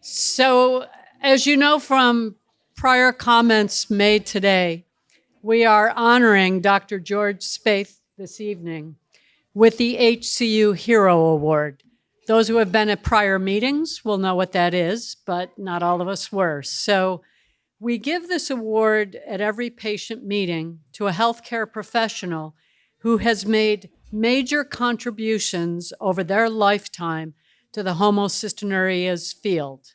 So, as you know from prior comments made today, we are honoring Dr. George Spaeth this evening with the HCU Hero Award. Those who have been at prior meetings will know what that is, but not all of us were. So we give this award at every patient meeting to a healthcare professional who has made major contributions over their lifetime to the Homocystinuria field.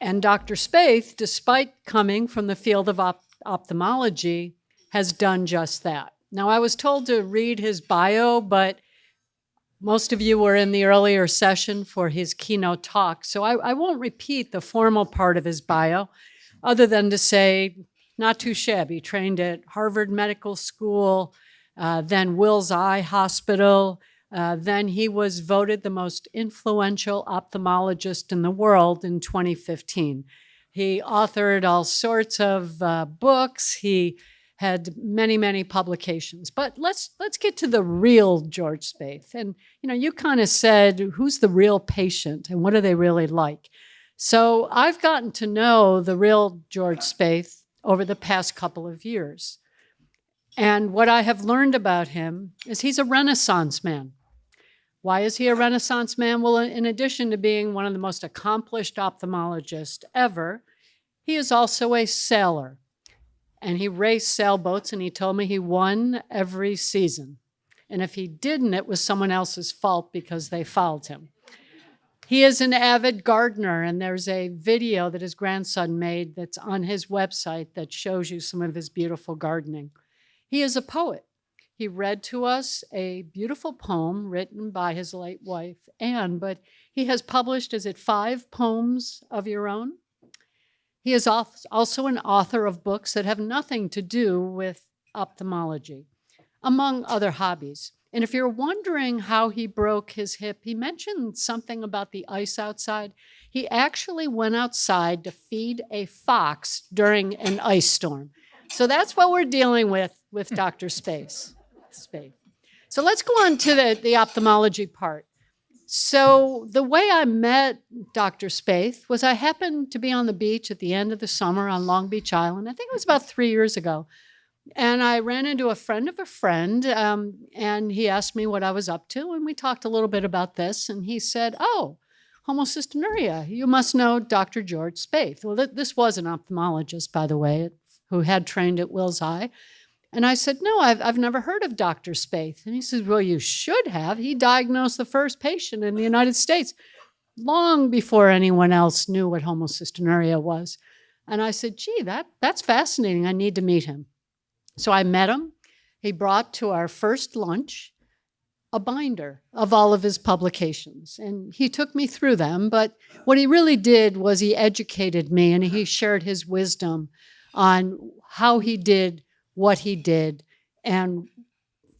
And Dr. Spaeth, despite coming from the field of ophthalmology, has done just that. Now, I was told to read his bio, but most of you were in the earlier session for his keynote talk, so I won't repeat the formal part of his bio, other than to say, not too shabby, trained at Harvard Medical School, then Wills Eye Hospital, then he was voted the most influential ophthalmologist in the world in 2015. He authored all sorts of books. He had many, many publications. But let's get to the real George Spaeth. And you kind of said, who's the real patient and what are they really like? So I've gotten to know the real George Spaeth over the past couple of years. And what I have learned about him is he's a Renaissance man. Why is he a Renaissance man? Well, in addition to being one of the most accomplished ophthalmologists ever, he is also a sailor. And he raced sailboats, and he told me he won every season. And if he didn't, it was someone else's fault because they fouled him. He is an avid gardener, and there's a video that his grandson made that's on his website that shows you some of his beautiful gardening. He is a poet. He read to us a beautiful poem written by his late wife, Anne, but he has published, is it 5 poems of your own? He is also an author of books that have nothing to do with ophthalmology, among other hobbies. And if you're wondering how he broke his hip, he mentioned something about the ice outside. He actually went outside to feed a fox during an ice storm. So that's what we're dealing with Dr. Spaeth. So let's go on to the ophthalmology part. So the way I met Dr. Spaeth was I happened to be on the beach at the end of the summer on Long Beach Island. I think it was about 3 years ago. And I ran into a friend of a friend, and he asked me what I was up to, and we talked a little bit about this. And he said, "Oh, homocystinuria, you must know Dr. George Spaeth." Well, this was an ophthalmologist, by the way, who had trained at Wills Eye. And I said, "No, I've never heard of Dr. Spaeth." And he says, "Well, you should have. He diagnosed the first patient in the United States long before anyone else knew what homocystinuria was." And I said, "Gee, that's fascinating. I need to meet him." So I met him. He brought to our first lunch a binder of all of his publications. And he took me through them. But what he really did was he educated me, and he shared his wisdom on how he did what he did and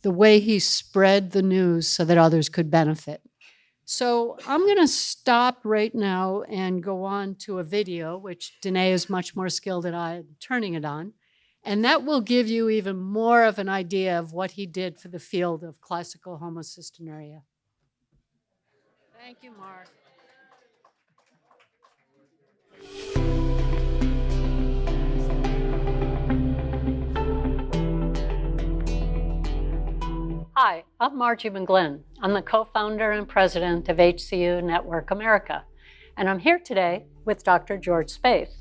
the way he spread the news so that others could benefit. So I'm going to stop right now and go on to a video, which Danae is much more skilled at turning it on. And that will give you even more of an idea of what he did for the field of classical homocystinuria. Thank you, Mark. Hi, I'm Margie McGlynn. I'm the co-founder and president of HCU Network America, and I'm here today with Dr. George Spaeth.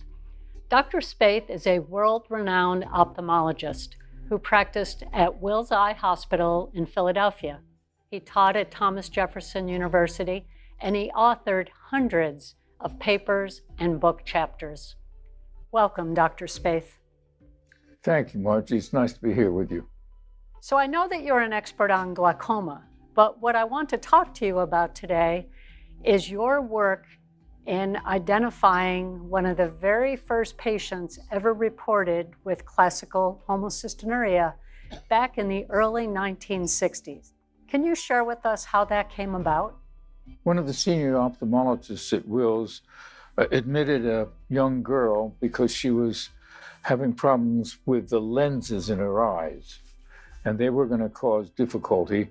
Dr. Spaeth is a world-renowned ophthalmologist who practiced at Wills Eye Hospital in Philadelphia. He taught at Thomas Jefferson University, and he authored hundreds of papers and book chapters. Welcome, Dr. Spaeth. Thank you, Margie. It's nice to be here with you. So I know that you're an expert on glaucoma, but what I want to talk to you about today is your work in identifying one of the very first patients ever reported with classical homocystinuria back in the early 1960s. Can you share with us how that came about? One of the senior ophthalmologists at Wills admitted a young girl because she was having problems with the lenses in her eyes, and they were going to cause difficulty,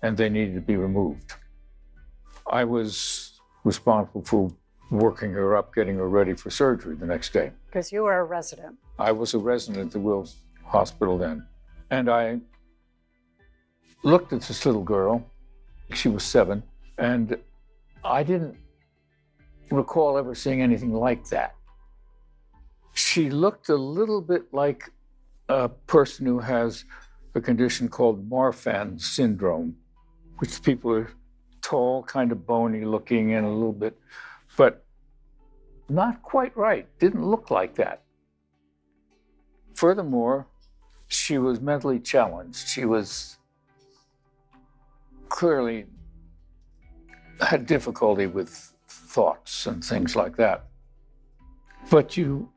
and they needed to be removed. I was responsible for working her up, getting her ready for surgery the next day. Because you were a resident. I was a resident at the Wills Hospital then. And I looked at this little girl. She was 7. And I didn't recall ever seeing anything like that. She looked a little bit like a person who has a condition called Marfan syndrome, which people are tall, kind of bony looking and a little bit, but not quite right. Didn't look like that. Furthermore, she was mentally challenged. She was clearly had difficulty with thoughts and things like that. But you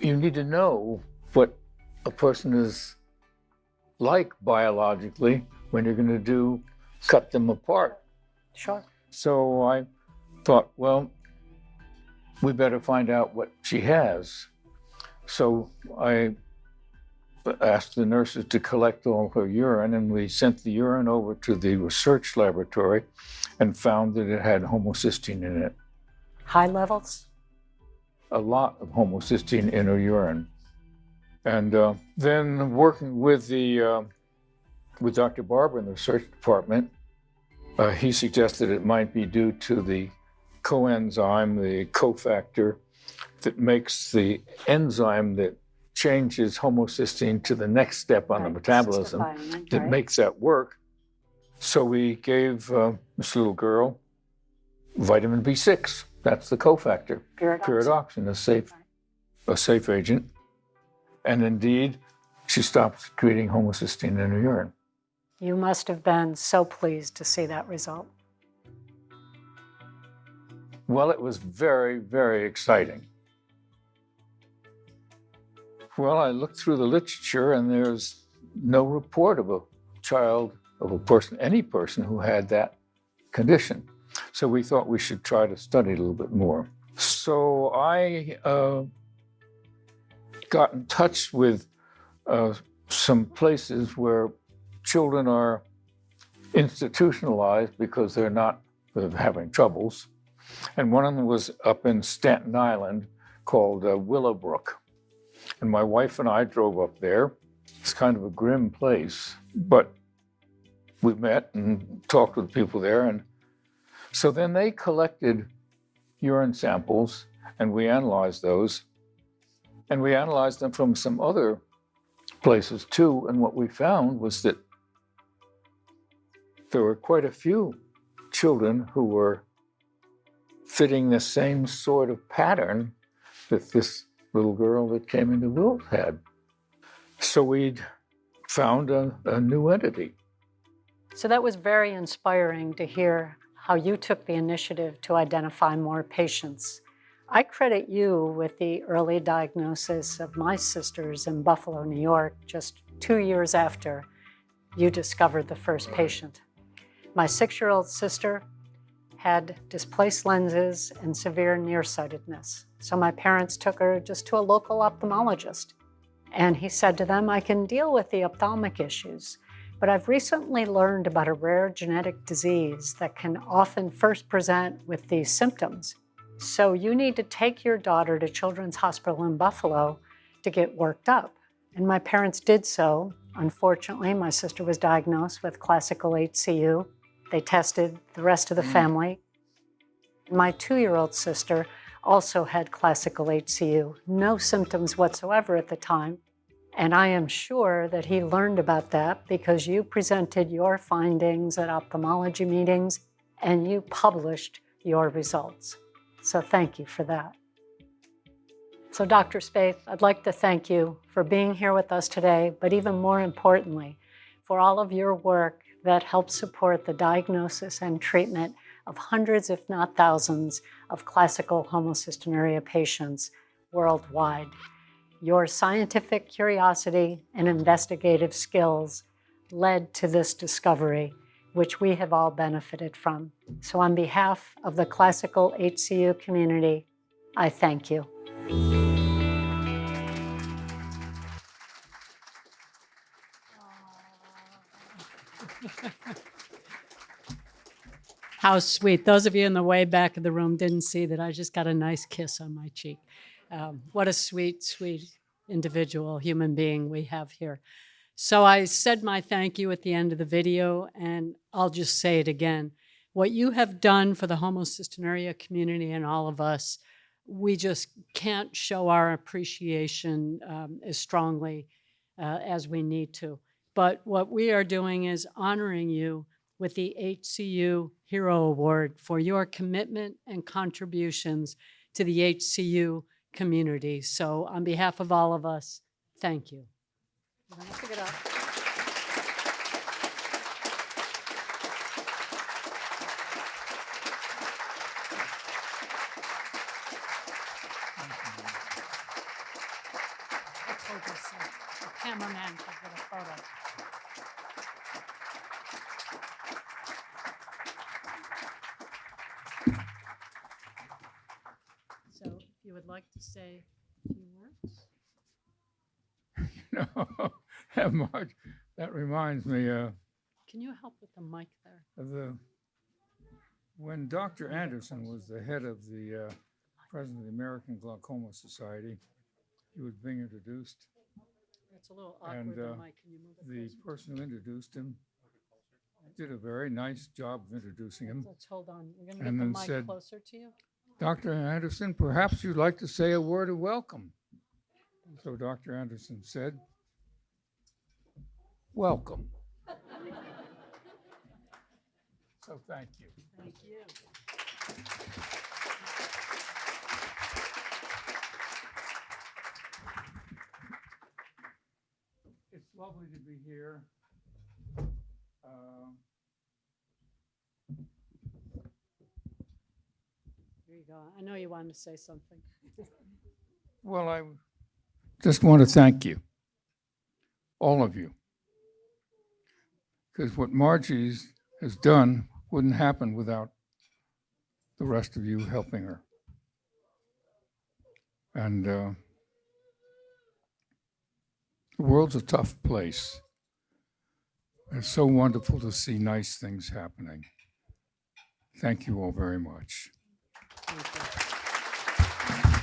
need to know what a person is like biologically when you're going to cut them apart. Sure. So I thought, well, we better find out what she has. So I asked the nurses to collect all her urine, and we sent the urine over to the research laboratory and found that it had homocysteine in it. High levels? A lot of homocysteine in her urine. And then working with Dr. Barber in the research department, he suggested it might be due to the coenzyme, the cofactor, that makes the enzyme that changes homocysteine to the next step on the metabolism that makes that work. So we gave this little girl vitamin B6. That's the cofactor. Pyridoxine, a safe agent. And indeed, she stopped secreting homocysteine in her urine. You must have been so pleased to see that result. Well, it was very, very exciting. Well, I looked through the literature, and there's no report of a child, of a person, any person who had that condition. So we thought we should try to study it a little bit more. So I got in touch with some places where children are institutionalized because they're not having troubles. And one of them was up in Staten Island called Willowbrook. And my wife and I drove up there. It's kind of a grim place, but we met and talked with people there. And so then they collected urine samples, and we analyzed those. And we analyzed them from some other places too. And what we found was that there were quite a few children who were fitting the same sort of pattern that this little girl that came into Wills had. So we'd found a new entity. So that was very inspiring to hear how you took the initiative to identify more patients. I credit you with the early diagnosis of my sisters in Buffalo, New York, just 2 years after you discovered the first patient. My 6-year-old sister had displaced lenses and severe nearsightedness. So my parents took her just to a local ophthalmologist. And he said to them, I can deal with the ophthalmic issues, but I've recently learned about a rare genetic disease that can often first present with these symptoms. So you need to take your daughter to Children's Hospital in Buffalo to get worked up. And my parents did so. Unfortunately, my sister was diagnosed with classical HCU. They tested the rest of the family. My 2-year-old sister also had classical HCU, no symptoms whatsoever at the time. And I am sure that he learned about that because you presented your findings at ophthalmology meetings and you published your results. So thank you for that. So Dr. Spaeth, I'd like to thank you for being here with us today, but even more importantly, for all of your work that helps support the diagnosis and treatment of hundreds, if not thousands, of classical homocystinuria patients worldwide. Your scientific curiosity and investigative skills led to this discovery, which we have all benefited from. So on behalf of the classical HCU community, I thank you. How sweet. Those of you in the way back of the room didn't see that I just got a nice kiss on my cheek. What a sweet, sweet individual, human being we have here. So I said my thank you at the end of the video, and I'll just say it again. What you have done for the homocystinuria community and all of us, we just can't show our appreciation as strongly as we need to. But what we are doing is honoring you with the HCU Hero Award for your commitment and contributions to the HCU community. So on behalf of all of us, thank you. You don't have to get up. I told you so. The cameraman could get a photo. So if you would like to say a few words. That reminds me Can you help with the mic there? of when Dr. Anderson was the head of the president of the American Glaucoma Society. He was being introduced. It's a little awkward, And, the mic. Can you move it The closer? person who introduced him did a very nice job of introducing him. Let's hold on. We're going to And get the then mic said- closer to you. Dr. Anderson, perhaps you'd like to say a word of welcome. So Dr. Anderson said, welcome. So thank you. Thank you. It's lovely to be here. There you go. I know you wanted to say something. Well, I just want to thank you, all of you, because what Margie has done wouldn't happen without the rest of you helping her. And the world's a tough place. It's so wonderful to see nice things happening. Thank you all very much. Thank you.